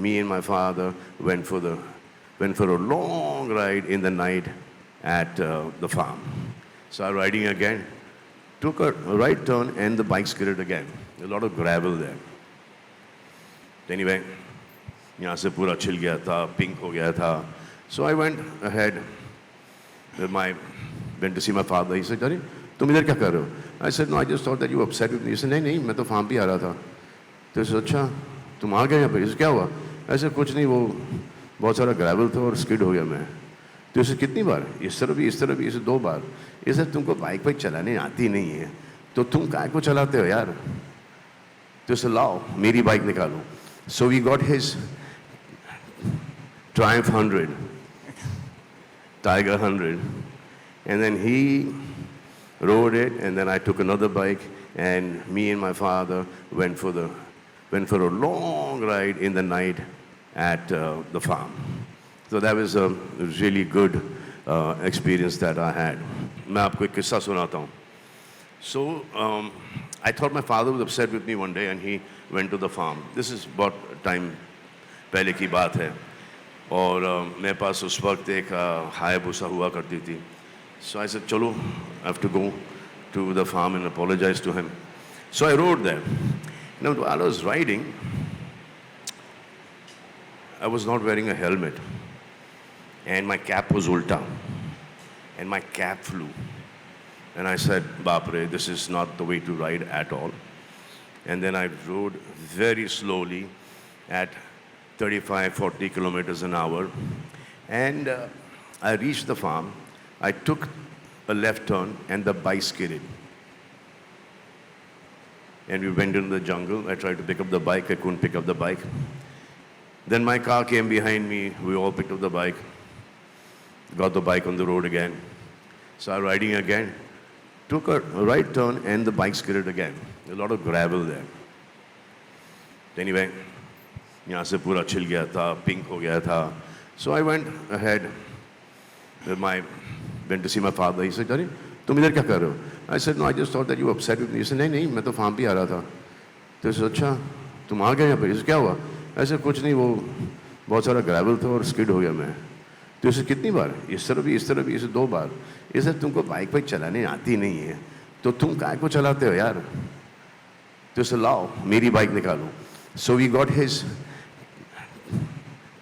me and my father went for a long ride in the night at the farm. So I'm riding again, took a right turn and the bike skidded again. A lot of gravel there. Anyway, यहाँ से पूरा छिल गया था, pink हो गया था. So I went ahead went to see my father. He said, "अरे तुम इधर क्या कर रहे हो?" I said, "No, I just thought that you were upset with me." He said, नहीं मैं तो फार्म पे आ रहा था. तो इसे अच्छा तुम आ गए यहाँ पे, इसे क्या हुआ? ऐसे कुछ नहीं, वो बहुत सारा ग्रेवल था और स्किड हो गया मैं. तो इसे कितनी बार, इस तरह भी इसे 2 बार. इसे तुमको बाइक चलाने आती नहीं है तो तुम काय को चलाते हो यार? तो इसे लाओ मेरी बाइक निकालो. So we got his Triumph 100, Tiger 100, and then he rode it, and then I took another bike, and me and my father went for a long ride in the night at the farm. So that was a really good experience that I had. मैं आपको एक किस्सा सुनाता हूँ. So I thought my father was upset with me one day, and he went to the farm. This is about time पहले की बात है, और मेरे पास उस वक्त एक हायाबुसा हुआ करती थी. So I said, चलो, I have to go to the farm and apologize to him. So I rode there. Now while I was riding, I was not wearing a helmet, and my cap was ulta, and my cap flew. And I said, Bapre, this is not the way to ride at all. And then I rode very slowly at 35, 40 kilometers an hour. And I reached the farm. I took a left turn and the bike skidded. And we went into the jungle. I tried to pick up the bike. I couldn't pick up the bike. Then my car came behind me. We all picked up the bike. Got the bike on the road again. So I'm riding again. Took a right turn and the bike skidded again. A lot of gravel there. Anyway, यहाँ से पूरा छिल गया था, pink हो गया था. So I went ahead went to see my father. He said, "अरे तुम इधर क्या कर रहे हो?" I said, "No, I just thought that you were upset with me." He said, नहीं मैं तो फार्म पे आ रहा था. तो इसे अच्छा तुम आ गए यहाँ पे, इसे क्या हुआ? ऐसे कुछ नहीं, वो बहुत सारा ग्रेवल था और स्किड हो गया मैं. तो इसे कितनी बार, इस तरह भी इसे 2 बार. इसे तुमको बाइक चलाने आती नहीं है तो तुम काय को चलाते हो यार? तो इसे लाओ मेरी बाइक निकालो. So we got his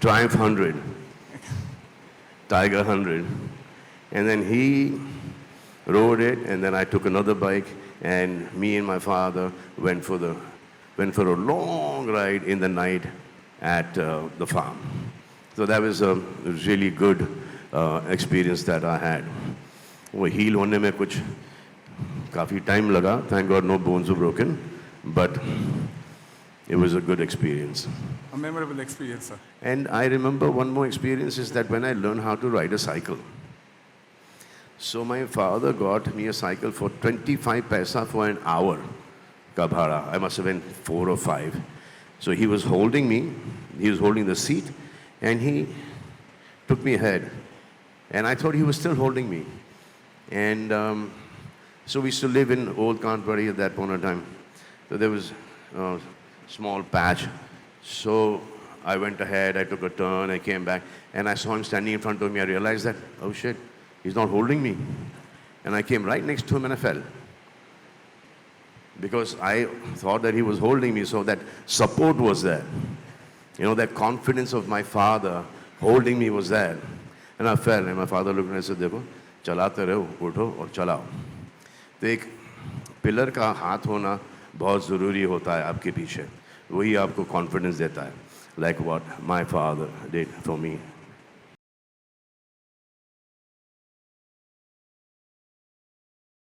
Triumph 100, Tiger 100, and then he rode it, and then I took another bike, and me and my father went for a long ride in the night at the farm. So that was a really good experience that I had. वो heal होने में कुछ काफ़ी time लगा. Thank God no bones were broken, but it was a good experience. A memorable experience, sir. And I remember one more experience is that when I learned how to ride a cycle. So my father got me a cycle for 25 paisa for an hour ka bhada. I must have been 4 or 5. So he was holding me, he was holding the seat, and he took me ahead. And I thought he was still holding me. And so we used to live in Old Kantpuri at that point in time. So there was a small patch. So I went ahead, I took a turn, I came back, and I saw him standing in front of me. I realized that, oh shit, he's not holding me. And I came right next to him and I fell. Because I thought that he was holding me, so that support was there. You know, that confidence of my father holding me was there. And I fell, and my father looked at me and said, देखो, चलाते रहो, उठो और चलाओ. तो एक pillar का हाथ होना बहुत ज़रूरी होता है आपके पीछे. वही आपको कॉन्फिडेंस देता है. Like what my father did for me.